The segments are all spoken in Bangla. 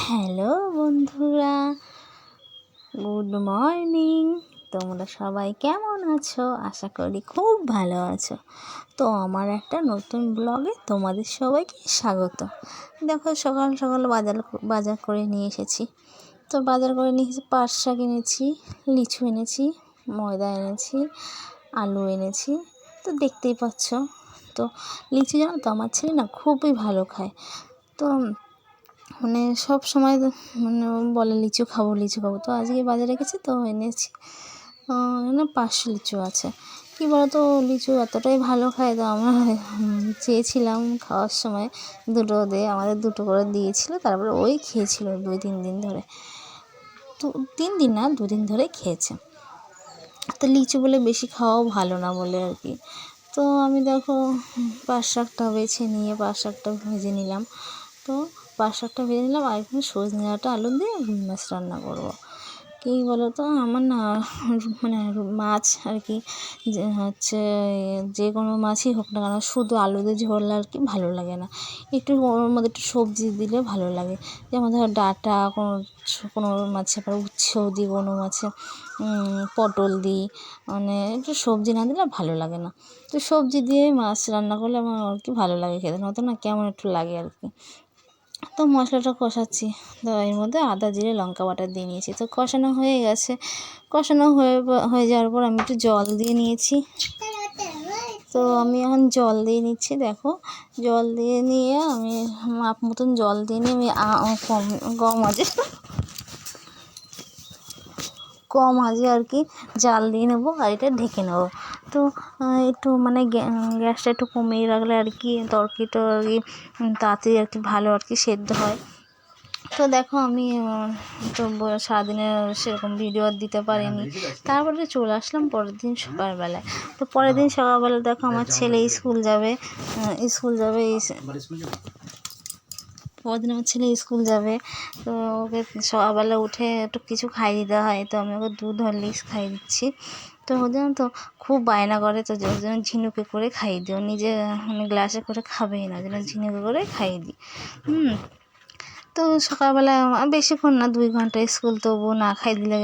হ্যালো বন্ধুরা, গুড মর্নিং। তোমরা সবাই কেমন আছো? আশা করি খুব ভালো আছো। তো আমার একটা নতুন ব্লগে তোমাদের সবাইকে স্বাগত। দেখো, সকাল সকাল বাজার করে নিয়ে এসেছি। তো বাজার করে নিয়ে এসেছি, পাট শাক এনেছি, লিচু এনেছি, ময়দা এনেছি, আলু এনেছি। তো দেখতেই পাচ্ছ। তো লিচু জানো তো, আমার ছেলে না খুবই ভালো খায়। তো সব সময় বলে লিচু খাবো লিচু খাবো। তো আজকে বাজারে গেছি, তো এনেছি 500 লিচু আছে। কী বলতো, লিচু এতটাই ভালো খায়। তো আমরা চেয়েছিলাম খাওয়ার সময় দুটো আমাদের দুটো করে দিয়েছিল। তারপরে ওই খেয়েছিল 2-3 দিন ধরে। তো 3 দিন না, 2 দিন ধরে খেয়েছে। তো লিচু বলে বেশি খাওয়াও ভালো না বলে আর কি। তো আমি দেখো পাট শাকটা বেছে নিয়ে পাট শাকটা ভেজে নিলাম। তো পাট শাকটা ভেজে নিলাম, আর এখানে সজনে ডাঁটা আলু দিয়ে রুই মাছ রান্না করবো। কী বলো তো, আমার না মাছ আর কি, যে কোনো মাছই হোক না কেন, শুধু আলু দিয়ে ঝোল আর কি ভালো লাগে না। একটু ওর মধ্যে একটু সবজি দিলে ভালো লাগে। যেমন ধরো ডাঁটা, কোনো মাছে আবার উচ্ছেও দিই, কোনো মাছে পটল দিই, একটু সবজি না দিলে ভালো লাগে না। তো সবজি দিয়ে মাছ রান্না করলে আমার আর কি ভালো লাগে খেতে, নয়তো না কেমন একটু লাগে আর কি। তো মশলাটা কষাচ্ছি, তো এর মধ্যে আদা জিরে লঙ্কা বাটা দিয়ে নিয়েছি। তো কষানো হয়ে গেছে। কষানো হয়ে যাওয়ার পর আমি একটু জল দিয়ে নিয়েছি। তো আমি এখন জল দিয়ে নিচ্ছি। দেখো, জল দিয়ে নিয়ে আমি মাপ মতন জল দিয়ে নিয়ে আমি কম আঁচে আর কি জাল দিয়ে নেবো, আর এটা ঢেকে নেবো। তো একটু গ্যাসটা একটু কমিয়ে রাখলে আর কি তরকারিটা আর কি তাড়াতাড়ি আর কি ভালো আর কি সেদ্ধ হয়। তো দেখো, আমি তো সারাদিনে সেরকম ভিডিও দিতে পারিনি। তারপরে চলে আসলাম পরের দিন সকালবেলায়। তো পরের দিন সকালবেলা দেখো, আমার ছেলে স্কুল যাবে। পরদিন আমার ছেলে স্কুল যাবে। তো ওকে সকালবেলা উঠে একটু কিছু খাইয়ে দিতে হয়। তো আমি ওকে দুধ হরলিক্স খাইয়ে দিচ্ছি। তো ও যেন তো খুব বায়না করে, তো ওর জন্য ঝিনুকে করে খাইয়ে দিই। ও নিজে গ্লাসে করে খাবেই না, যেন ঝিনুকে করে খাইয়ে দিই। তো সকালবেলায় বেশিক্ষণ না, 2 ঘন্টা স্কুল, তবুও না খাই দিলে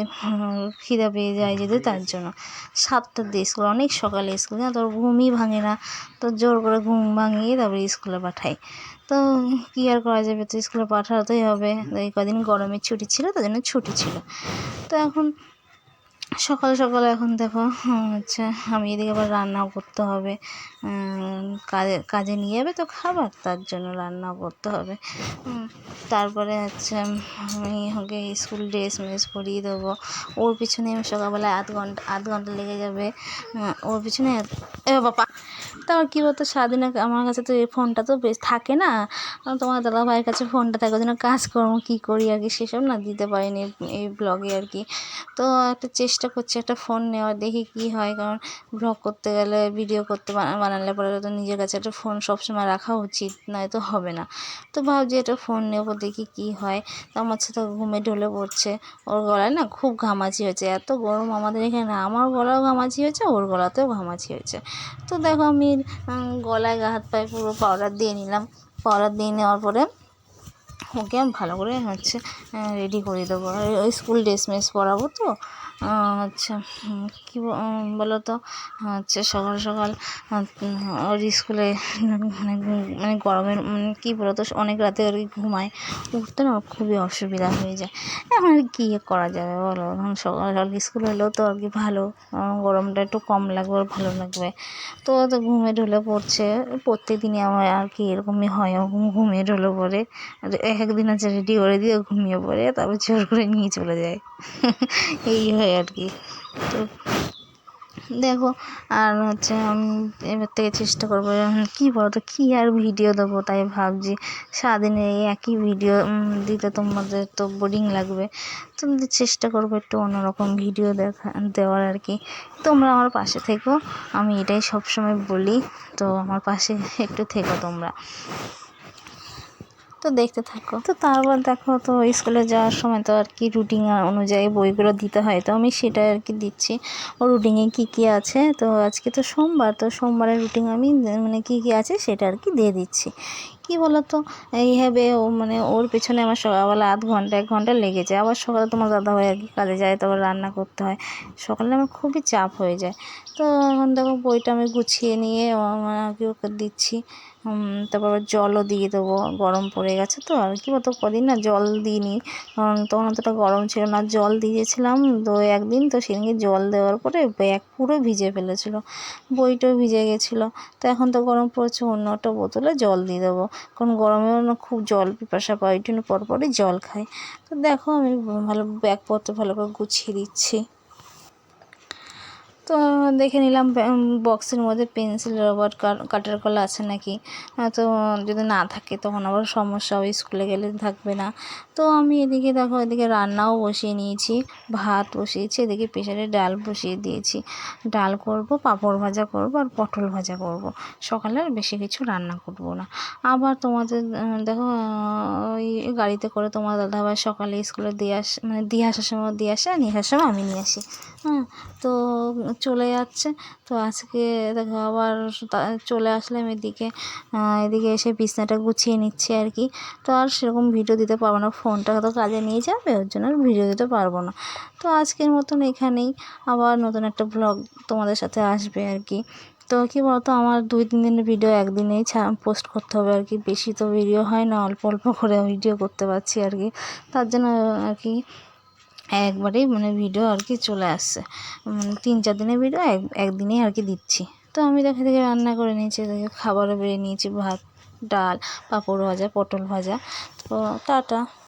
খিদে পেয়ে যায় যেহেতু, তার জন্য 7টার দিয়ে স্কুল, অনেক সকালে স্কুল না, তোর ঘুমই ভাঙে না। তো জোর করে ঘুম ভাঙিয়ে তারপরে স্কুলে পাঠাই। তো কী আর করা যাবে, তো স্কুলে পাঠাতেই হবে। এই কদিন গরমের ছুটি ছিল, তার জন্য ছুটি ছিল। তো এখন সকাল সকাল এখন দেখো আমি এদিকে আবার রান্নাও করতে হবে। কাজে নিয়ে যাবে তো খাবার, তার জন্য রান্নাও করতে হবে। তারপরে আমি ওকে স্কুল ড্রেস পরিয়ে দেবো। ওর পিছনে আমি সকালবেলায় আধ ঘন্টা লেগে যাবে ওর পিছনে। বাবা, তারপর কী বলতো, সারাদিনে আমার কাছে তো এই ফোনটা তো বেশ থাকে না। তোমার দাদা ভাইয়ের কাছে ফোনটা থাকে, ওই জন্য কাজকর্ম কী করি আর কি সেসব না দিতে পারিনি এই ব্লগে আর কি। তো একটা চেষ্টা করছি একটা ফোন নেওয়ার, দেখি কী হয়। কারণ ব্লগ করতে গেলে, ভিডিও করতে বানালে পরে তো নিজের কাছে একটা ফোন সবসময় রাখা উচিত, নয়তো হবে না। তো ভাবছি একটা ফোন নেবো, দেখি কী হয়। তো আমার ছেলে তো ঘুমে ঢলে পড়ছে। ওর গলায় না খুব ঘামাচি হয়েছে, এত গরম আমাদের এখানে, আমার গলাও ঘামাচি হয়েছে, ওর গলাতেও ঘামাচি হয়েছে। তো দেখো, আমি গলায় হাত পায়ে পুরো পাউডার দিয়ে নিলাম। পাউডার দিয়ে নেওয়ার পরে ওকে আমি ভালো করে রেডি করে দেবো। ওই স্কুল ড্রেস পরাবো তো কী বলো তো, সকাল সকাল ওর স্কুলে গরমের কী বলো তো, অনেক রাতে আর কি ঘুমায়, উঠতে না খুবই অসুবিধা হয়ে যায়। এখন আর কী করা যাবে বলো, এখন সকাল সকাল স্কুল হলেও তো আর কি ভালো, গরমটা একটু কম লাগবে, ওর ভালো লাগবে। তো ঘুমে ঢলে পড়ছে। প্রত্যেক দিনই আমার আর কি এরকমই হয়, ঘুমিয়ে ঢলে পড়ে। একদিন রেডি করে দিয়ে ঘুমিয়ে পড়ে, তারপর জোর করে নিয়ে চলে যায়। এই হয় আর কি। তো দেখো, আর আমি এবার থেকে চেষ্টা করবো, কী বলতো, কী আর ভিডিও দেবো, তাই ভাবছি সারাদিনে এই একই ভিডিও দিতে তোমাদের তো বোরিং লাগবে। তোমাদের চেষ্টা করবো একটু অন্যরকম ভিডিও দেওয়ার আর কি। তোমরা আমার পাশে থেকো, আমি এটাই সবসময় বলি। তো আমার পাশে একটু থেকো তোমরা। তো দেখতে থাকো। তো তারপর দেখো, তো স্কুলে যাওয়ার সময় তো আর কি রুটিন অনুযায়ী বইগুলো দিতে হয়, তো আমি সেটা আর কি দিচ্ছি। ও রুটিনে কী কী আছে, তো আজকে তো সোমবার, তো সোমবারের রুটিন আমি মানে কী কী আছে সেটা আর কি দিয়ে দিচ্ছি। কী বলো তো, এইভাবে ও মানে ওর পেছনে আমার সকালবেলা আধ ঘন্টা 1 ঘন্টা লেগে যায়। আবার সকালে তোমার দাদাভাই আর কি কাজে যায়, তারপর রান্না করতে হয়, সকালে আমার খুবই চাপ হয়ে যায়। তো এখন দেখো বইটা আমি গুছিয়ে নিয়ে আর কি ওকে দিচ্ছি। তারপর আবার জলও দিয়ে দেবো, গরম পড়ে গেছে তো আর কি, অত কদিন না জল দিইনি, তখন অতটা গরম ছিল না। জল দিয়েছিলাম তো একদিন, তো সেদিনকে জল দেওয়ার পরে ব্যাগ পুরো ভিজে ফেলেছিলো, বইটাও ভিজে গেছিলো। তো এখন তো গরম পড়েছে, অন্য একটা বোতলে জল দিয়ে দেবো, কারণ গরমেও না খুব জল পিপাসা পায়, ওই জন্য পরপরই জল খাই। তো দেখো আমি ভালো ব্যাগপত্র ভালো করে গুছিয়ে দিচ্ছি। তো দেখে নিলাম বক্সের মধ্যে পেন্সিল, রবার, কাটার কলা আছে নাকি। তো যদি না থাকে তখন আবার সমস্যা, ওই স্কুলে গেলে থাকবে না। তো আমি এদিকে দেখো, এদিকে রান্নাও বসিয়ে নিয়েছি, ভাত বসিয়েছি, এদিকে প্রেসারে ডাল বসিয়ে দিয়েছি। ডাল করব, পাঁপড় ভাজা করব, আর পটল ভাজা করব। সকালে আর বেশি কিছু রান্না করব না। আবার তোমাদের দেখো, ওই গাড়িতে করে তোমার দাদাভাই সকালে স্কুলে মানে দিয়ে আসার সময় দিয়ে আসে, আর নিয়ে আসার সময় আমি নিয়ে আসি। তো চলে যাচ্ছে। তো আজকে দেখো আবার চলে আসলাম এদিকে, এদিকে এসে বিছনাটা গুছিয়ে নিচ্ছি আর কি। তো আর সেরকম ভিডিও দিতে পারবো না, ফোনটা তো কাজে নিয়ে যাবে, ওর জন্য আর ভিডিও দিতে পারবো না। তো আজকের মতন এখানেই, আবার নতুন একটা ব্লগ তোমাদের সাথে আসবে আর কি। তো কী বলতো, আমার 2-3 দিনের ভিডিও একদিনেই পোস্ট করতে হবে আর কি, বেশি তো ভিডিও হয় না, অল্প অল্প করে ভিডিও করতে পারছি আর কি। তার জন্য আর কি একবারেই মানে ভিডিও আর কি চলে আসছে, 3-4 দিনের ভিডিও একদিনেই আর কি দিচ্ছি। তো আমি দেখে দেখে রান্না করে নিয়েছি, দেখে খাবারও বেড়ে নিয়েছি, ভাত, ডাল, পাঁপড় ভাজা, পটল ভাজা। তো টাটা।